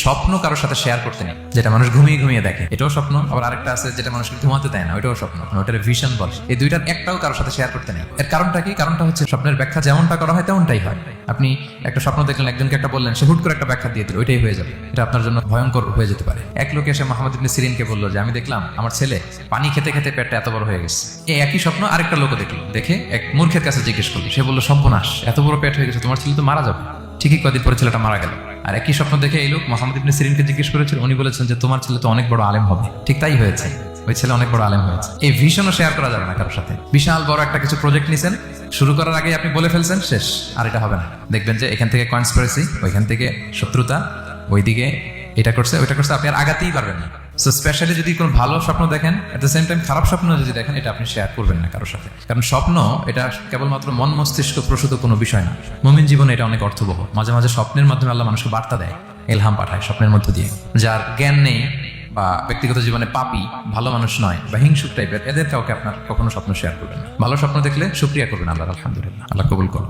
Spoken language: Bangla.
স্বপ্ন কারোর সাথে শেয়ার করতে নেই, যেটা মানুষ ঘুমিয়ে ঘুমিয়ে দেখে, এটাও স্বপ্ন। আবার আরেকটা আছে যেটা মানুষকে ঘুমাতে দেয় না, ওইটাও স্বপ্ন, ওটার ভিশন বলে। এই দুইটার একটাও কারোর সাথে শেয়ার করতে নেই। এর কারণটা কি? কারণটা হচ্ছে স্বপ্নের ব্যাখ্যা যেমনটা করা হয় তেমনটাই হয়। আপনি একটা স্বপ্ন দেখলেন, একজনকে একটা বললেন, সে হুট করে একটা ব্যাখ্যা দিয়ে দিল, ওইটাই হয়ে যাবে। এটা আপনার জন্য ভয়ঙ্কর হয়ে যেতে পারে। এক লোক এসে মুহাম্মদ ইবনে সিরিনকে বলল যে আমি দেখলাম আমার ছেলে পানি খেতে খেতে পেটটা এত বড় হয়ে গেছে। এই একই স্বপ্ন আরেকটা লোক দেখলো, দেখে এক মূর্খের কাছে জিজ্ঞেস করলো। সে বলল সর্বনাশ, এত বড় পেট হয়ে গেছে, তোমার ছেলে তো মারা যাবে। ঠিকই কদিন পরে ছেলেটা মারা গেল। আর একই স্বপ্ন দেখে এই লোক মুহাম্মদ ইবনে সিরিনকে জিজ্ঞেস করেছিল, উনি বলেছেন যে তোমার ছেলে তো অনেক বড় আলেম হবে। ঠিক তাই হয়েছে, ওই ছেলে অনেক বড় আলেম হয়েছে। এই ভিশনও শেয়ার করা যাবে না কারোর সাথে। বিশাল বড় একটা কিছু প্রজেক্ট নিছেন, শুরু করার আগে আপনি বলে ফেলছেন, শেষ, আর এটা হবে না। দেখবেন যে এখান থেকে কনস্পিরেসি, ওইখান থেকে শত্রুতা, ওইদিকে এটা করছে ওইটা করছে, আপনি আর আগাতেই পারবেন না। সো স্পেশালি যদি কোনো ভালো স্বপ্ন দেখেন, এট দ্য সেম টাইম খারাপ স্বপ্ন যদি দেখেন, এটা আপনি শেয়ার করবেন না কারোর সাথে। কারণ স্বপ্ন এটা কেবলমাত্র মন মস্তিষ্ক প্রসূত কোনো বিষয় না। মুমিন জীবনে এটা অনেক অর্থবহ। মাঝে মাঝে স্বপ্নের মাধ্যমে আল্লাহ মানুষকে বার্তা দেয়, ইলহাম পাঠায় স্বপ্নের মধ্য দিয়ে। যার জ্ঞান নেই বা ব্যক্তিগত জীবনে পাপী, ভালো মানুষ নয় বা হিংসুক টাইপের, এদের কাউকে আপনার কখনো স্বপ্ন শেয়ার করবেন না। ভালো স্বপ্ন দেখলে শুকরিয়া করবেন আল্লাহর, আলহামদুলিল্লাহ, আল্লাহ কবুল করুন।